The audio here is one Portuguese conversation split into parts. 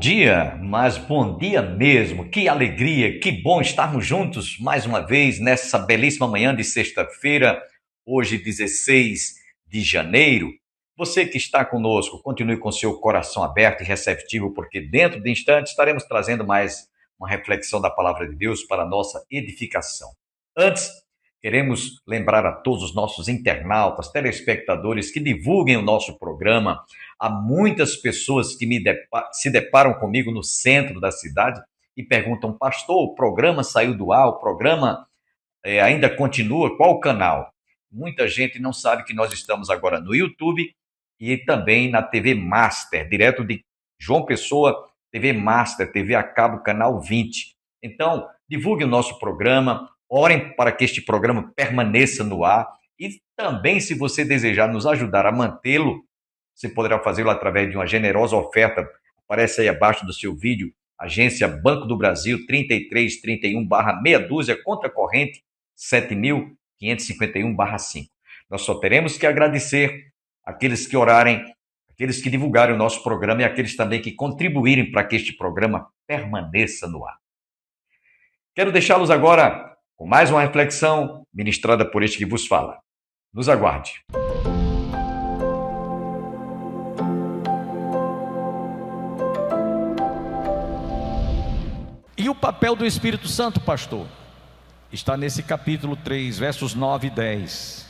dia, mas bom dia mesmo. Que alegria, que bom estarmos juntos mais uma vez nessa belíssima manhã de sexta-feira, hoje 16 de janeiro. Você que está conosco, continue com seu coração aberto e receptivo, porque dentro de instantes estaremos trazendo mais uma reflexão da palavra de Deus para a nossa edificação. Antes, queremos lembrar a todos os nossos internautas, telespectadores que divulguem o nosso programa. Há muitas pessoas que se deparam comigo no centro da cidade e perguntam: pastor, o programa saiu do ar, o programa ainda continua, qual o canal? Muita gente não sabe que nós estamos agora no YouTube e também na TV Master, direto de João Pessoa, TV Master, TV a cabo, canal 20. Então, divulgue o nosso programa, orem para que este programa permaneça no ar e também, se você desejar nos ajudar a mantê-lo, você poderá fazê-lo através de uma generosa oferta. Aparece aí abaixo do seu vídeo, agência Banco do Brasil, 3331/meia dúzia, conta corrente 7.551/5. Nós só teremos que agradecer aqueles que orarem, aqueles que divulgarem o nosso programa e aqueles também que contribuírem para que este programa permaneça no ar. Quero deixá-los agora com mais uma reflexão ministrada por este que vos fala. Nos aguarde. E o papel do Espírito Santo, pastor? Está nesse capítulo 3, versos 9 e 10.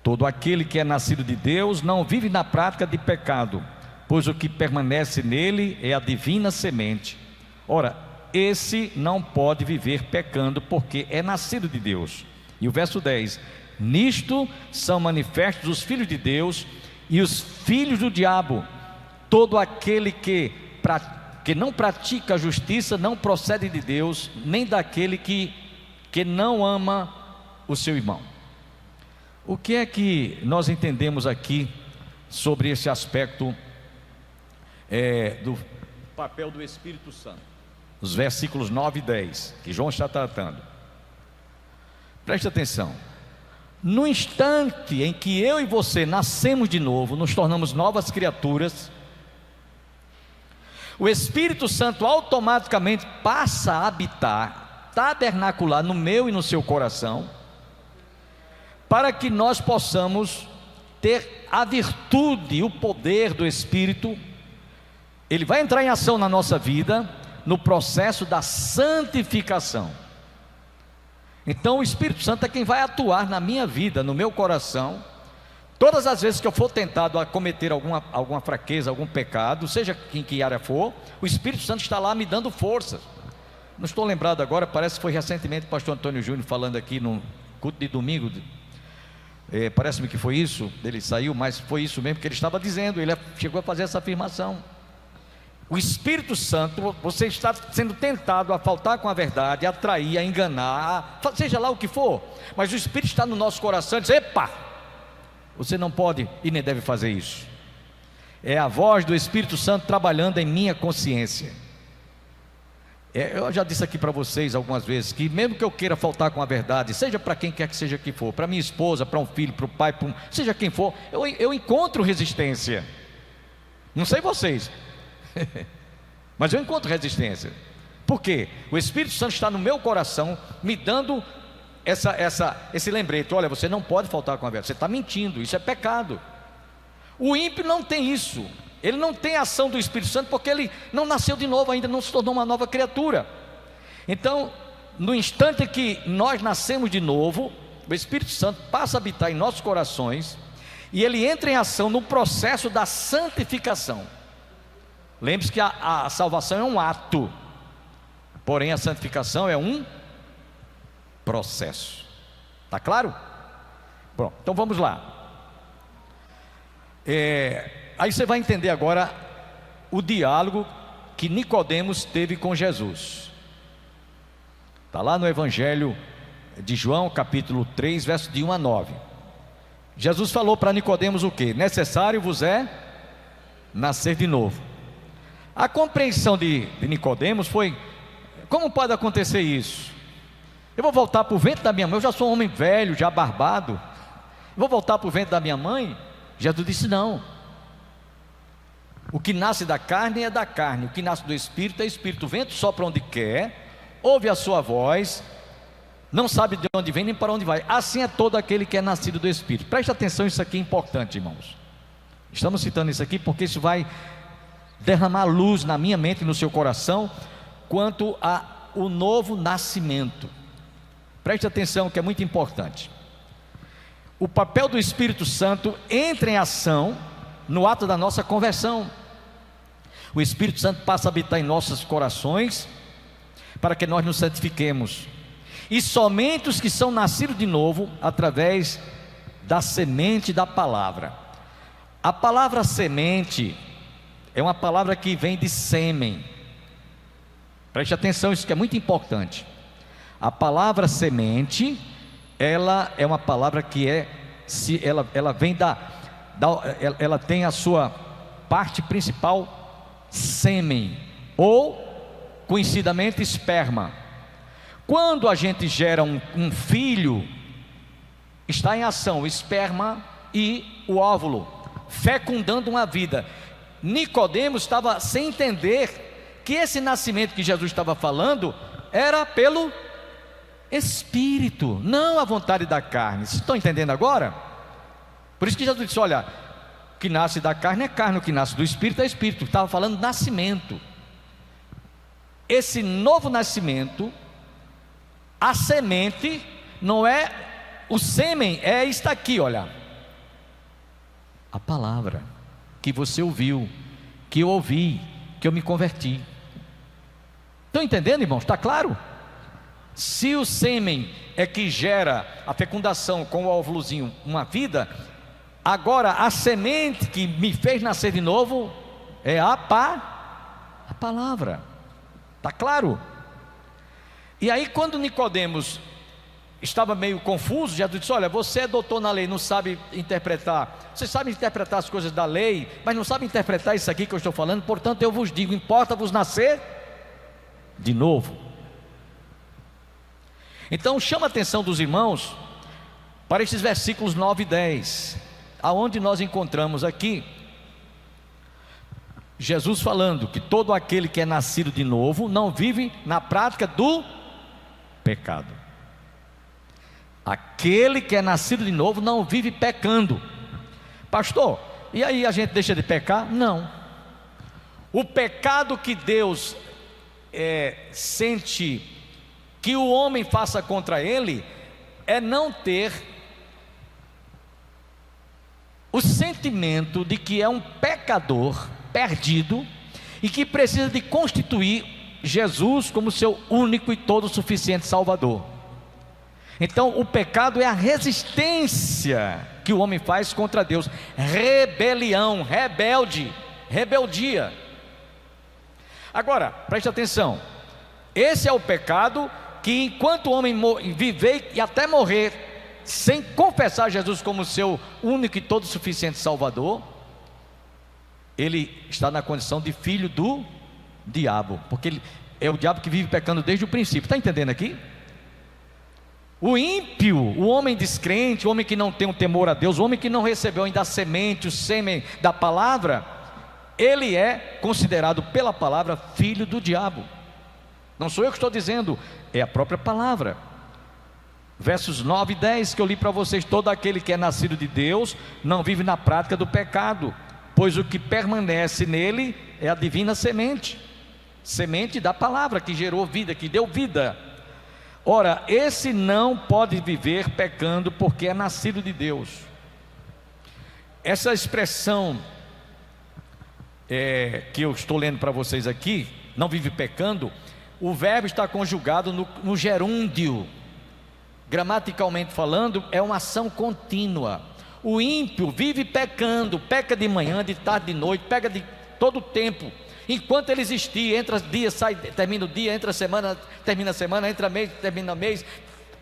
Todo aquele que é nascido de Deus não vive na prática de pecado, pois o que permanece nele é a divina semente. Ora, esse não pode viver pecando, porque é nascido de Deus. E o verso 10: nisto são manifestos os filhos de Deus e os filhos do diabo. Todo aquele que não pratica a justiça não procede de Deus, nem daquele que não ama o seu irmão. O que é que nós entendemos aqui sobre esse aspecto do papel do Espírito Santo? Os versículos 9 e 10, que João está tratando. Preste atenção. No instante em que eu e você nascemos de novo, nos tornamos novas criaturas, o Espírito Santo automaticamente passa a habitar, tabernacular no meu e no seu coração, para que nós possamos ter a virtude e o poder do Espírito. Ele vai entrar em ação na nossa vida, no processo da santificação. Então o Espírito Santo é quem vai atuar na minha vida, no meu coração. Todas as vezes que eu for tentado a cometer alguma fraqueza, algum pecado, seja em que área for, o Espírito Santo está lá me dando forças. Não estou lembrado agora, parece que foi recentemente o pastor Antônio Júnior falando aqui no culto de domingo, parece-me que foi isso, ele saiu, mas foi isso mesmo que ele estava dizendo, ele chegou a fazer essa afirmação. O Espírito Santo, você está sendo tentado a faltar com a verdade, a trair, a enganar, seja lá o que for, mas o Espírito está no nosso coração e diz: epa, você não pode e nem deve fazer isso. É a voz do Espírito Santo trabalhando em minha consciência. Eu já disse aqui para vocês algumas vezes que mesmo que eu queira faltar com a verdade, seja para quem quer que seja que for, para minha esposa, para um filho, para o pai, seja quem for, eu encontro resistência. Não sei vocês, mas eu encontro resistência. Por quê? O Espírito Santo está no meu coração, me dando esse lembrete: olha, você não pode faltar com a verdade, você está mentindo, isso é pecado. O ímpio não tem isso, ele não tem a ação do Espírito Santo, porque ele não nasceu de novo ainda, não se tornou uma nova criatura. Então, no instante que nós nascemos de novo, o Espírito Santo passa a habitar em nossos corações, e ele entra em ação no processo da santificação. Lembre-se que a salvação é um ato, porém a santificação é um processo. Está claro? Bom, então vamos lá. Aí você vai entender agora o diálogo que Nicodemos teve com Jesus. Está lá no Evangelho de João, capítulo 3, verso de 1 a 9. Jesus falou para Nicodemos o que? Necessário vos é nascer de novo. A compreensão de Nicodemos foi: como pode acontecer isso? Eu vou voltar para o ventre da minha mãe, eu já sou um homem velho, já barbado, vou voltar para o ventre da minha mãe? Jesus disse: não. O que nasce da carne é da carne, o que nasce do Espírito é Espírito. O vento sopra onde quer, ouve a sua voz, não sabe de onde vem nem para onde vai. Assim é todo aquele que é nascido do Espírito. Preste atenção, isso aqui é importante, irmãos. Estamos citando isso aqui porque isso vai derramar luz na minha mente e no seu coração quanto ao novo nascimento. Preste atenção, que é muito importante. O papel do Espírito Santo entra em ação no ato da nossa conversão. O Espírito Santo passa a habitar em nossos corações para que nós nos santifiquemos. E somente os que são nascidos de novo através da semente da palavra. A palavra semente é uma palavra que vem de sêmen. Preste atenção, isso que é muito importante. A palavra semente, ela é uma palavra que ela vem ela tem a sua parte principal sêmen, ou conhecidamente esperma. Quando a gente gera um filho, está em ação o esperma e o óvulo, fecundando uma vida. Nicodemos estava sem entender que esse nascimento que Jesus estava falando era pelo Espírito, não a vontade da carne. Vocês estão entendendo agora? Por isso que Jesus disse: olha, o que nasce da carne é carne, o que nasce do Espírito é Espírito. Estava falando nascimento. Esse novo nascimento, a semente, não é o sêmen, é está aqui, olha, a palavra que você ouviu, que eu ouvi, que eu me converti. Estão entendendo, irmãos? Está claro? Se o sêmen é que gera a fecundação com o óvulozinho, uma vida, agora a semente que me fez nascer de novo é a palavra. Está claro? E aí, quando Nicodemos estava meio confuso, Jesus disse: olha, você é doutor na lei, não sabe interpretar. Você sabe interpretar as coisas da lei, mas não sabe interpretar isso aqui que eu estou falando. Portanto eu vos digo, importa-vos nascer de novo. Então chama a atenção dos irmãos para esses versículos 9 e 10, aonde nós encontramos aqui Jesus falando que todo aquele que é nascido de novo não vive na prática do pecado. Aquele que é nascido de novo não vive pecando. Pastor, e aí a gente deixa de pecar? Não. O pecado que Deus sente que o homem faça contra ele é não ter o sentimento de que é um pecador perdido e que precisa de constituir Jesus como seu único e todo suficiente Salvador. Então o pecado é a resistência que o homem faz contra Deus, rebelião, rebeldia. Agora, preste atenção, esse é o pecado que enquanto o homem viver e até morrer sem confessar Jesus como seu único e todo suficiente Salvador, ele está na condição de filho do diabo, porque ele é o diabo que vive pecando desde o princípio. Está entendendo aqui? O ímpio, o homem descrente, o homem que não tem um temor a Deus, o homem que não recebeu ainda a semente, o sêmen da palavra, ele é considerado pela palavra filho do diabo. Não sou eu que estou dizendo, é a própria palavra. Versos 9 e 10 que eu li para vocês: todo aquele que é nascido de Deus não vive na prática do pecado, pois o que permanece nele é a divina semente, semente da palavra que gerou vida, que deu vida. Ora, esse não pode viver pecando, porque é nascido de Deus. Essa expressão que eu estou lendo para vocês aqui, não vive pecando, o verbo está conjugado no gerúndio. Gramaticalmente falando, é uma ação contínua. O ímpio vive pecando, peca de manhã, de tarde, de noite, peca de todo o tempo. Enquanto ele existir, entra dia, sai, termina o dia, entra a semana, termina a semana, entra mês, termina mês,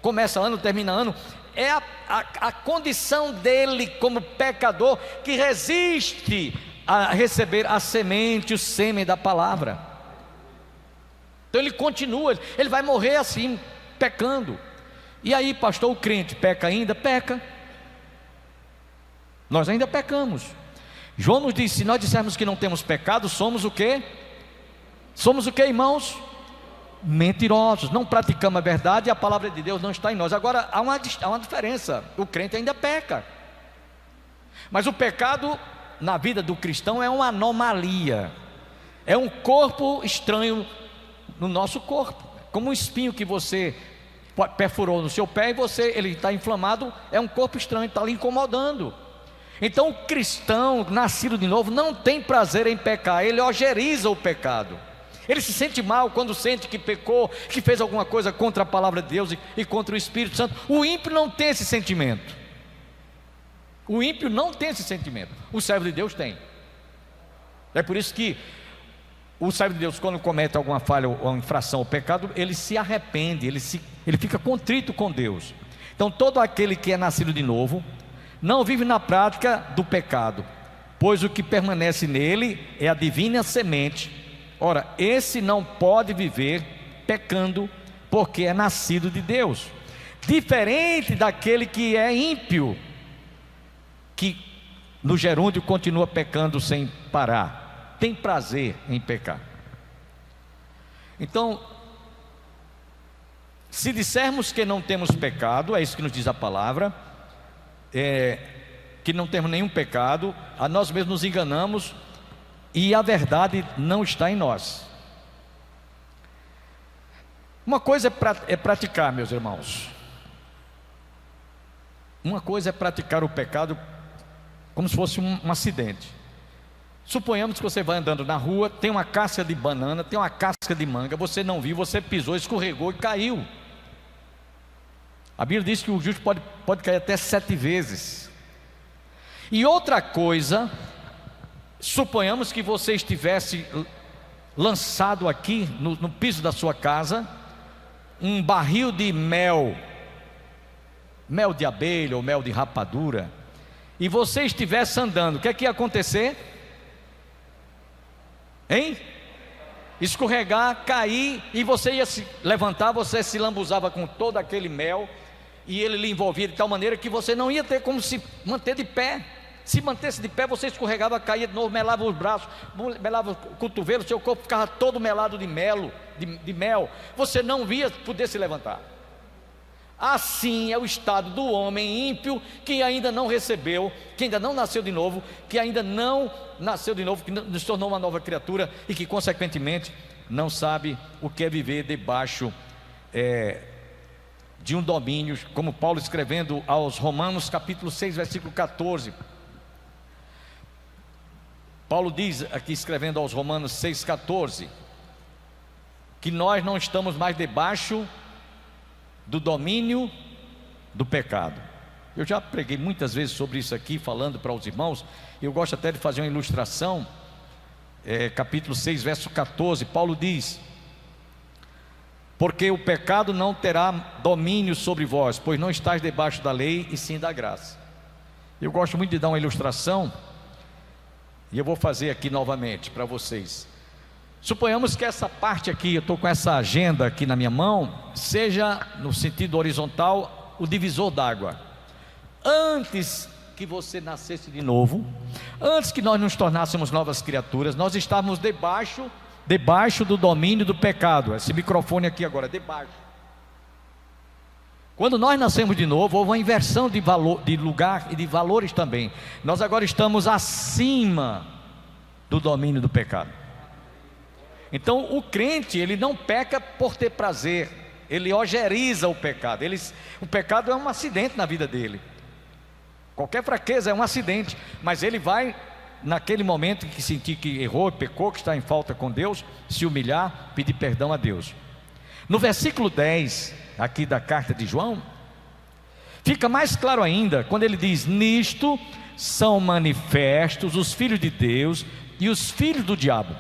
começa ano, termina ano. É a condição dele como pecador que resiste a receber a semente, o sêmen da palavra. Então ele continua, ele vai morrer assim, pecando. E aí, pastor, o crente peca ainda? Peca. Nós ainda pecamos. João nos diz: se nós dissermos que não temos pecado, somos o quê? Somos o quê, irmãos? Mentirosos, não praticamos a verdade e a palavra de Deus não está em nós. Agora, há uma diferença: o crente ainda peca, mas o pecado na vida do cristão é uma anomalia, é um corpo estranho no nosso corpo, como um espinho que você perfurou no seu pé e ele está inflamado, é um corpo estranho, está lhe incomodando. Então o cristão nascido de novo não tem prazer em pecar, ele ojeriza o pecado. Ele se sente mal quando sente que pecou, que fez alguma coisa contra a palavra de Deus e contra o Espírito Santo. O ímpio não tem esse sentimento. O ímpio não tem esse sentimento. O servo de Deus tem. É por isso que o servo de Deus, quando comete alguma falha ou infração ou pecado, ele se arrepende, ele fica contrito com Deus. Então todo aquele que é nascido de novo não vive na prática do pecado, pois o que permanece nele é a divina semente. Ora, esse não pode viver pecando, porque é nascido de Deus, diferente daquele que é ímpio, que no gerúndio continua pecando sem parar, tem prazer em pecar. Então, se dissermos que não temos pecado, é isso que nos diz a palavra, que não temos nenhum pecado, a nós mesmos nos enganamos e a verdade não está em nós. Uma coisa é praticar, meus irmãos, uma coisa é praticar o pecado como se fosse um acidente. Suponhamos que você vai andando na rua, tem uma casca de banana, tem uma casca de manga, você não viu, você pisou, escorregou e caiu. A Bíblia diz que o justo pode cair até 7 vezes. E outra coisa, suponhamos que você estivesse lançado aqui no piso da sua casa um barril de mel de abelha ou mel de rapadura, e você estivesse andando, o que é que ia acontecer? Hein? Escorregar, cair, e você ia se levantar, você se lambuzava com todo aquele mel, e ele lhe envolvia de tal maneira que você não ia ter como se manter de pé. Se mantesse de pé, você escorregava, caía de novo, melava os braços, melava o cotovelo, seu corpo ficava todo melado de mel, você não via poder se levantar. Assim é o estado do homem ímpio, que ainda não recebeu, que ainda não nasceu de novo, que se tornou uma nova criatura e que consequentemente não sabe o que é viver debaixo de um domínio, como Paulo escrevendo aos Romanos capítulo 6 versículo 14. Paulo diz aqui, escrevendo aos Romanos 6,14, que nós não estamos mais debaixo do domínio do pecado. Eu já preguei muitas vezes sobre isso aqui, falando para os irmãos. Eu gosto até de fazer uma ilustração. Capítulo 6, verso 14, Paulo diz: porque o pecado não terá domínio sobre vós, pois não estáis debaixo da lei, e sim da graça. Eu gosto muito de dar uma ilustração, e eu vou fazer aqui novamente para vocês. Suponhamos que essa parte aqui, eu estou com essa agenda aqui na minha mão, seja no sentido horizontal o divisor d'água. Antes que você nascesse de novo, antes que nós nos tornássemos novas criaturas, nós estávamos debaixo do domínio do pecado. Esse microfone aqui agora, debaixo. Quando nós nascemos de novo, houve uma inversão de lugar e de valores também. Nós agora estamos acima do domínio do pecado. Então o crente, ele não peca por ter prazer, ele ojeriza o pecado. O pecado é um acidente na vida dele. Qualquer fraqueza é um acidente, mas ele vai, naquele momento que sentir que errou, pecou, que está em falta com Deus, se humilhar, pedir perdão a Deus. No versículo 10 aqui da carta de João, fica mais claro ainda, quando ele diz: nisto são manifestos os filhos de Deus e os filhos do diabo.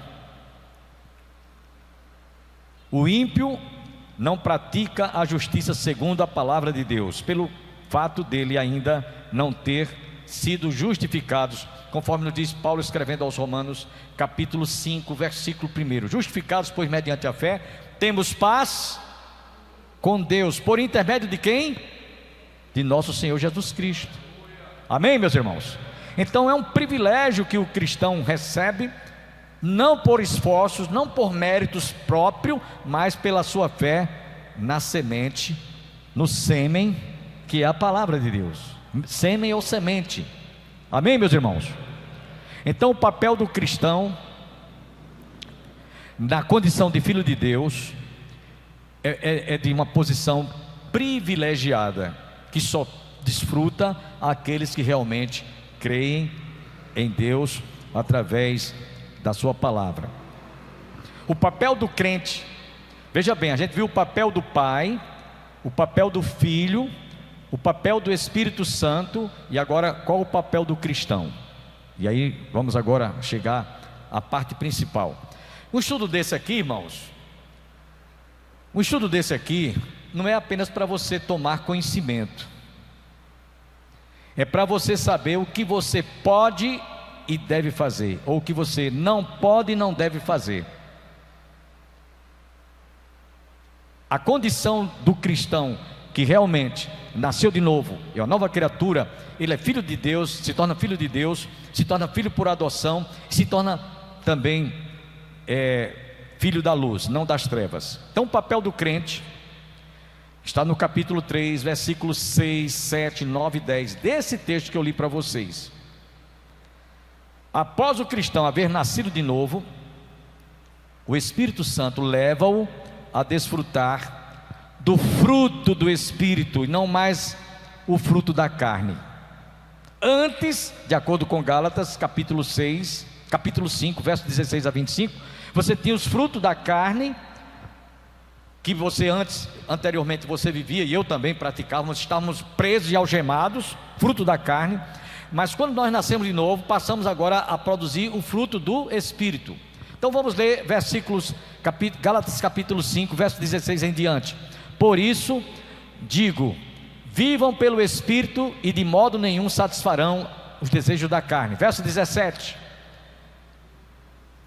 O ímpio não pratica a justiça segundo a palavra de Deus, pelo fato dele ainda não ter sido justificados, conforme nos diz Paulo escrevendo aos Romanos capítulo 5 versículo 1: justificados pois mediante a fé temos paz com Deus, por intermédio de quem? De nosso Senhor Jesus Cristo. Amém, meus irmãos? Então é um privilégio que o cristão recebe, não por esforços, não por méritos próprios, mas pela sua fé na semente, no sêmen, que é a palavra de Deus. Sêmen ou semente. Amém, meus irmãos? Então o papel do cristão, na condição de filho de Deus, é de uma posição privilegiada, que só desfruta aqueles que realmente creem em Deus através da sua palavra. O papel do crente, veja bem, a gente viu o papel do Pai, o papel do Filho, o papel do Espírito Santo, e agora qual o papel do cristão? E aí vamos agora chegar à parte principal. Um estudo desse aqui, irmãos, um estudo desse aqui não é apenas para você tomar conhecimento, é para você saber o que você pode e deve fazer, ou o que você não pode e não deve fazer. A condição do cristão que realmente nasceu de novo, é uma nova criatura, ele é filho de Deus, se torna filho de Deus, se torna filho por adoção, se torna também filho da luz, não das trevas. Então o papel do crente está no capítulo 3, versículos 6, 7, 9 e 10, desse texto que eu li para vocês. Após o cristão haver nascido de novo, o Espírito Santo leva-o a desfrutar do fruto do Espírito, e não mais o fruto da carne. Antes, de acordo com Gálatas, capítulo 5, versos 16 a 25, você tinha os frutos da carne, que você anteriormente você vivia, e eu também praticávamos, estávamos presos e algemados, fruto da carne. Mas quando nós nascemos de novo, passamos agora a produzir o fruto do Espírito. Então vamos ler versículos, Gálatas capítulo 5, verso 16 em diante. Por isso digo, vivam pelo Espírito, e de modo nenhum satisfarão os desejos da carne. Verso 17: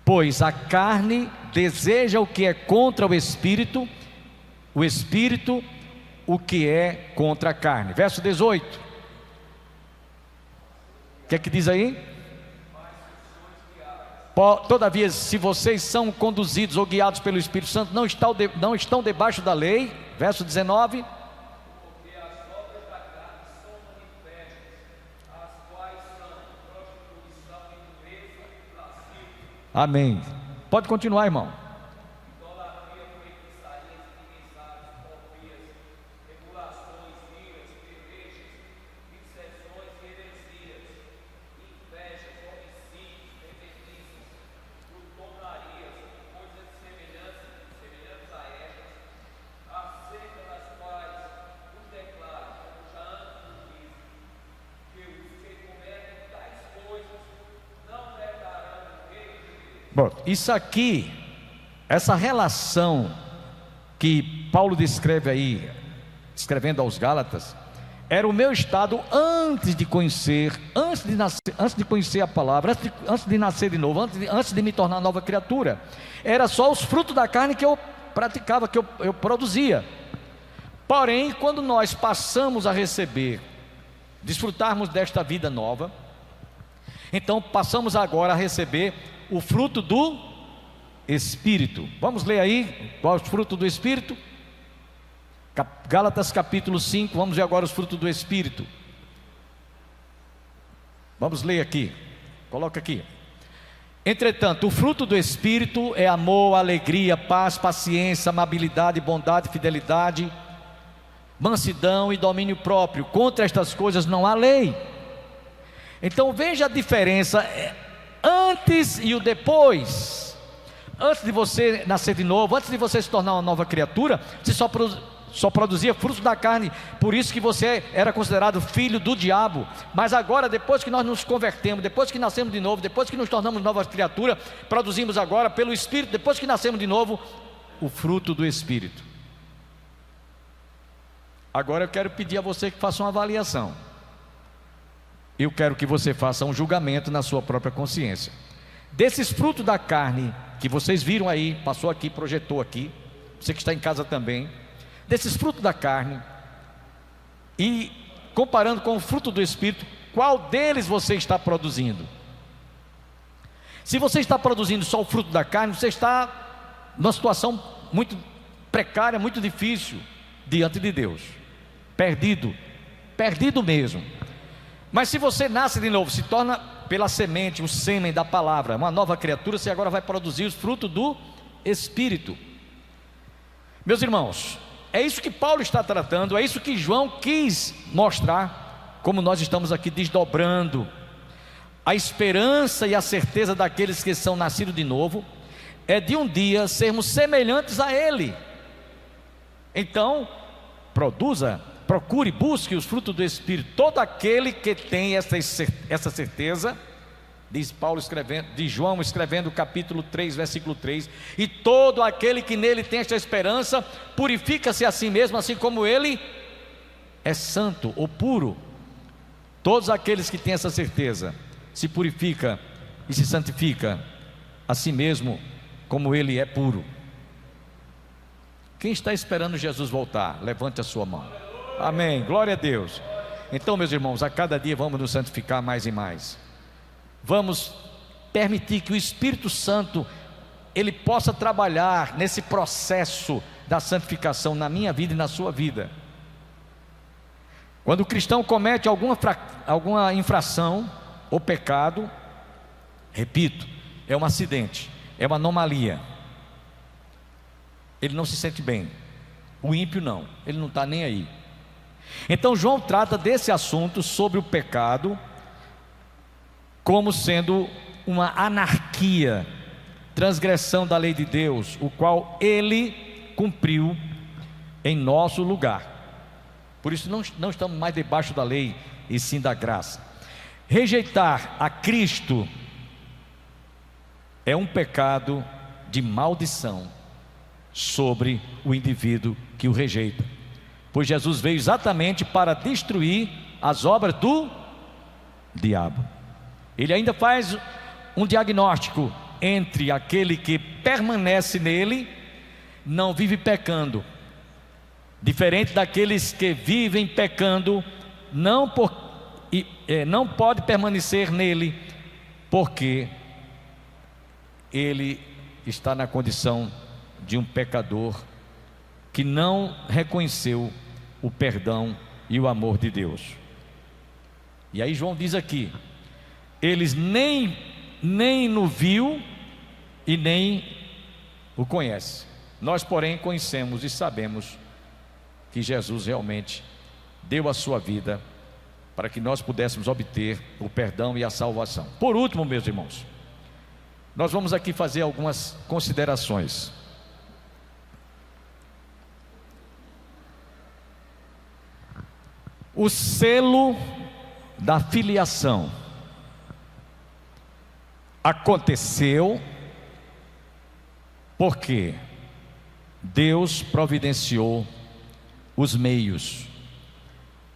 pois a carne deseja o que é contra o Espírito o que é contra a carne. Verso 18, o que é que diz aí? Todavia, se vocês são conduzidos ou guiados pelo Espírito Santo, não estão debaixo da lei. Verso 19: porque as obras da carne são manifestas, as quais são prostituição, impureza e lascívia. Amém. Pode continuar, irmão. Idolatria, feitiçaria, inimizades, porfias, regulações, iras, pelejas, dissensões e heresias, invejas, homicídios, bebedices, glutonarias, coisas semelhantes a estas, acerca das quais vos declaro, como já antes disse, que os que cometem tais coisas não herdarão o reino de Deus. Bom, isso aqui, essa relação que Paulo descreve aí, escrevendo aos Gálatas, era o meu estado antes de conhecer, antes de conhecer a palavra, antes de nascer de novo, antes de me tornar nova criatura. Era só os frutos da carne que eu praticava, que eu produzia. Porém, quando nós passamos a receber, desfrutarmos desta vida nova, então passamos agora a receber o fruto do Espírito. Vamos ler aí qual é o fruto do Espírito? Gálatas capítulo 5, vamos ver agora os frutos do Espírito. Vamos ler aqui, coloca aqui. Entretanto, o fruto do Espírito é amor, alegria, paz, paciência, amabilidade, bondade, fidelidade, mansidão e domínio próprio. Contra estas coisas não há lei. Então veja a diferença antes e o depois. Antes de você nascer de novo, antes de você se tornar uma nova criatura, você só produzia frutos da carne, por isso que você era considerado filho do diabo. Mas agora, depois que nós nos convertemos, depois que nascemos de novo, depois que nos tornamos nova criatura, produzimos agora pelo Espírito, depois que nascemos de novo, o fruto do Espírito. Agora eu quero pedir a você que faça uma avaliação. Eu quero que você faça um julgamento na sua própria consciência. Desses frutos da carne que vocês viram aí, passou aqui, projetou aqui, você que está em casa também, desses frutos da carne, e comparando com o fruto do Espírito, qual deles você está produzindo. Se você está produzindo só o fruto da carne, você está numa situação muito precária, muito difícil diante de Deus, perdido mesmo. Mas se você nasce de novo, se torna pela semente, o sêmen da palavra, uma nova criatura, você agora vai produzir os frutos do Espírito. Meus irmãos, é isso que Paulo está tratando, é isso que João quis mostrar, como nós estamos aqui desdobrando. A esperança e a certeza daqueles que são nascidos de novo é de um dia sermos semelhantes a Ele. Então, procure, busque os frutos do Espírito. Todo aquele que tem essa certeza, diz Paulo escrevendo, diz João escrevendo capítulo 3, versículo 3, e todo aquele que nele tem esta esperança, purifica-se a si mesmo, assim como ele é santo ou puro. Todos aqueles que têm essa certeza, se purifica e se santifica a si mesmo, como ele é puro. Quem está esperando Jesus voltar? Levante a sua mão. Amém, glória a Deus. Então, meus irmãos, a cada dia vamos nos santificar mais e mais. Vamos permitir que o Espírito Santo ele possa trabalhar nesse processo da santificação na minha vida e na sua vida. Quando o cristão comete alguma infração ou pecado, repito, é um acidente, é uma anomalia. Ele não se sente bem. O ímpio não, ele não está nem aí. Então João trata desse assunto sobre o pecado como sendo uma anarquia, transgressão da lei de Deus, o qual ele cumpriu em nosso lugar. Por isso não estamos mais debaixo da lei, e sim da graça. Rejeitar a Cristo é um pecado de maldição sobre o indivíduo que o rejeita, pois Jesus veio exatamente para destruir as obras do diabo. Ele ainda faz um diagnóstico entre aquele que permanece nele, não vive pecando, diferente daqueles que vivem pecando, não pode permanecer nele, porque ele está na condição de um pecador que não reconheceu o perdão e o amor de Deus. E aí João diz aqui: eles nem no viu e nem o conhece. Nós, porém, conhecemos e sabemos que Jesus realmente deu a sua vida para que nós pudéssemos obter o perdão e a salvação. Por último, meus irmãos, nós vamos aqui fazer algumas considerações. O selo da filiação aconteceu porque Deus providenciou os meios,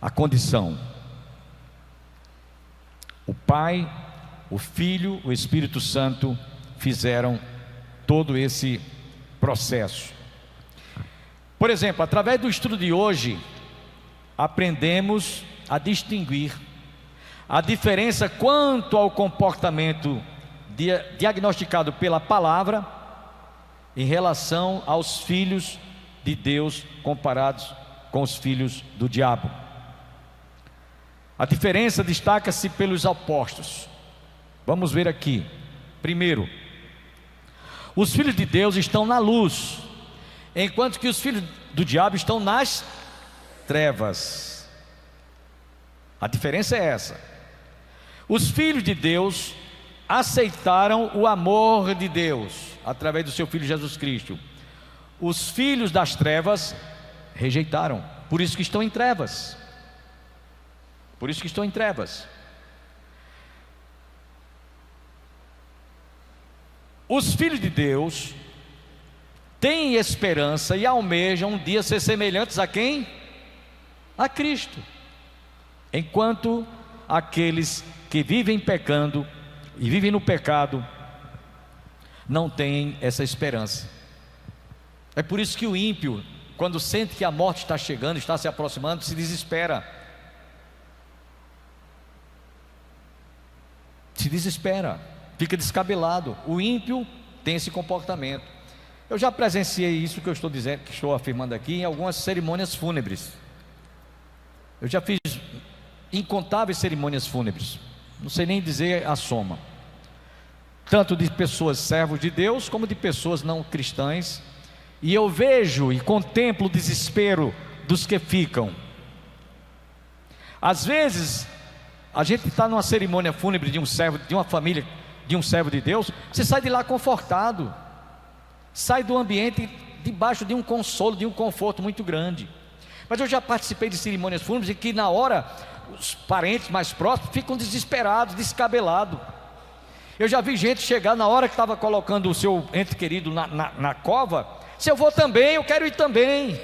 a condição. O Pai, o Filho, o Espírito Santo fizeram todo esse processo. Por exemplo, através do estudo de hoje, aprendemos a distinguir a diferença quanto ao comportamento diagnosticado pela palavra em relação aos filhos de Deus comparados com os filhos do diabo. A diferença destaca-se pelos opostos. Vamos ver aqui. Primeiro, os filhos de Deus estão na luz, enquanto que os filhos do diabo estão nas trevas. A diferença é essa. Os filhos de Deus aceitaram o amor de Deus através do seu Filho Jesus Cristo. Os filhos das trevas rejeitaram, por isso que estão em trevas. Por isso que estão em trevas. Os filhos de Deus têm esperança e almejam um dia ser semelhantes a quem? A Cristo. Enquanto aqueles que vivem pecando e vivem no pecado não têm essa esperança. É por isso que o ímpio, quando sente que a morte está chegando, está se aproximando, se desespera. se desespera, fica descabelado. O ímpio tem esse comportamento. Eu já presenciei isso que eu estou dizendo, que estou afirmando aqui, em algumas cerimônias fúnebres. Eu já fiz incontáveis cerimônias fúnebres, não sei nem dizer a soma, tanto de pessoas servos de Deus, como de pessoas não cristãs, e eu vejo e contemplo o desespero dos que ficam. Às vezes, a gente está numa cerimônia fúnebre de um servo, de uma família, de um servo de Deus, você sai de lá confortado, sai do ambiente debaixo de um consolo, de um conforto muito grande. Mas eu já participei de cerimônias fúnebres em que na hora, os parentes mais próximos ficam desesperados, descabelados. Eu já vi gente chegar na hora que estava colocando o seu ente querido na cova, se eu vou também, eu quero ir também.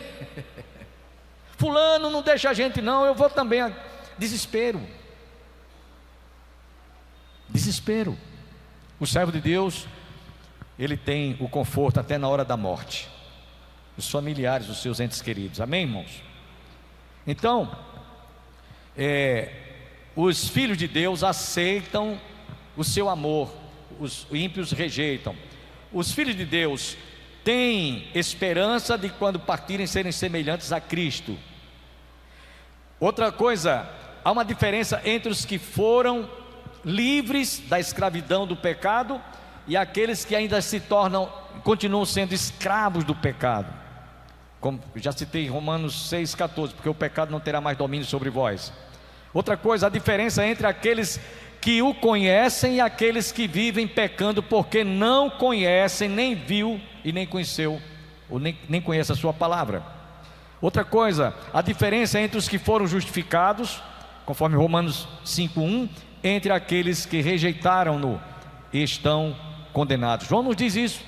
Fulano, não deixa a gente não, eu vou também. Desespero. Desespero. O servo de Deus, ele tem o conforto até na hora da morte. Os familiares, os seus entes queridos. Amém, irmãos? Então, os filhos de Deus aceitam o seu amor, os ímpios rejeitam. Os filhos de Deus têm esperança de quando partirem serem semelhantes a Cristo. Outra coisa, há uma diferença entre os que foram livres da escravidão do pecado e aqueles que ainda continuam sendo escravos do pecado. Como já citei Romanos 6,14, porque o pecado não terá mais domínio sobre vós. Outra coisa, a diferença entre aqueles que o conhecem e aqueles que vivem pecando porque não conhecem, nem viu e nem conheceu, ou nem conhece a sua palavra. Outra coisa, a diferença entre os que foram justificados, conforme Romanos 5,1, entre aqueles que rejeitaram-no e estão condenados. João nos diz isso.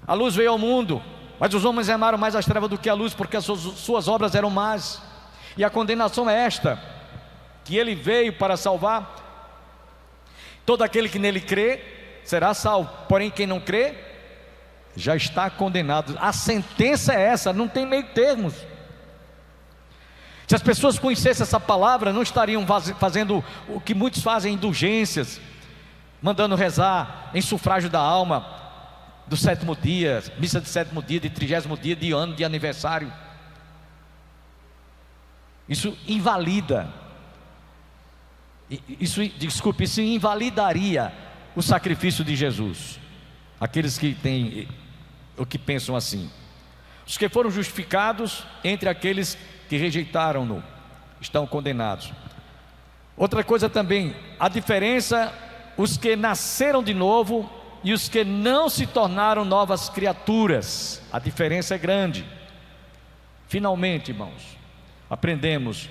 A luz veio ao mundo, mas os homens amaram mais as trevas do que a luz, porque as suas obras eram más. E a condenação é esta, que ele veio para salvar todo aquele que nele crê, será salvo, porém quem não crê, já está condenado. A sentença é essa, não tem meio termos. Se as pessoas conhecessem essa palavra, não estariam fazendo o que muitos fazem, indulgências, mandando rezar em sufrágio da alma, do 7º dia, missa de 7º dia, de 30º dia, de ano, de aniversário. Isso invalida, isso invalidaria o sacrifício de Jesus. Aqueles que têm, ou que pensam assim. Os que foram justificados entre aqueles que rejeitaram-no estão condenados. Outra coisa também, a diferença, os que nasceram de novo e os que não se tornaram novas criaturas, a diferença é grande. Finalmente, irmãos, aprendemos,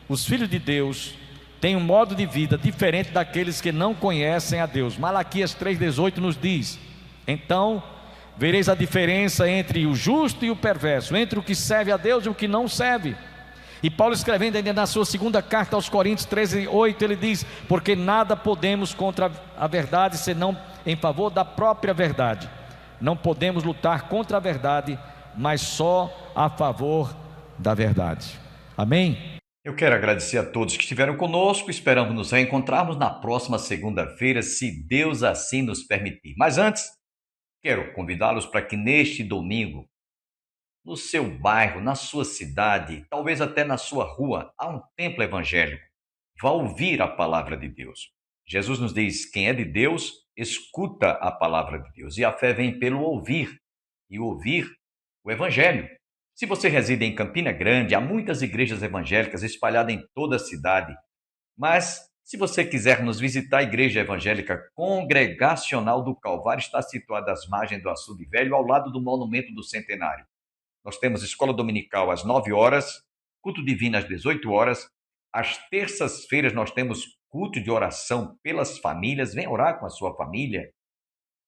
os filhos de Deus têm um modo de vida diferente daqueles que não conhecem a Deus. Malaquias 3,18 nos diz: então vereis a diferença entre o justo e o perverso, entre o que serve a Deus e o que não serve. E Paulo, escrevendo ainda na sua segunda carta aos Coríntios 13,8, ele diz: porque nada podemos contra a verdade, senão em favor da própria verdade. Não podemos lutar contra a verdade, mas só a favor da verdade. Amém? Eu quero agradecer a todos que estiveram conosco. Esperamos nos reencontrarmos na próxima segunda-feira, se Deus assim nos permitir. Mas antes, quero convidá-los para que neste domingo, no seu bairro, na sua cidade, talvez até na sua rua, há um templo evangélico. Vá ouvir a palavra de Deus. Jesus nos diz: quem é de Deus, escuta a palavra de Deus. E a fé vem pelo ouvir, e ouvir o evangelho. Se você reside em Campina Grande, há muitas igrejas evangélicas espalhadas em toda a cidade. Mas, se você quiser nos visitar, a Igreja Evangélica Congregacional do Calvário está situada às margens do Açude Velho, ao lado do Monumento do Centenário. Nós temos escola dominical às 9 horas, culto divino às 18 horas. Às terças-feiras nós temos culto de oração pelas famílias. Vem orar com a sua família.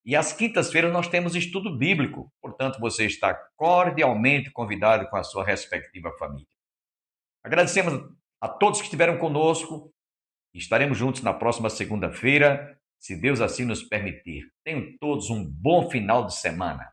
E às quintas-feiras nós temos estudo bíblico. Portanto, você está cordialmente convidado com a sua respectiva família. Agradecemos a todos que estiveram conosco. Estaremos juntos na próxima segunda-feira, se Deus assim nos permitir. Tenham todos um bom final de semana.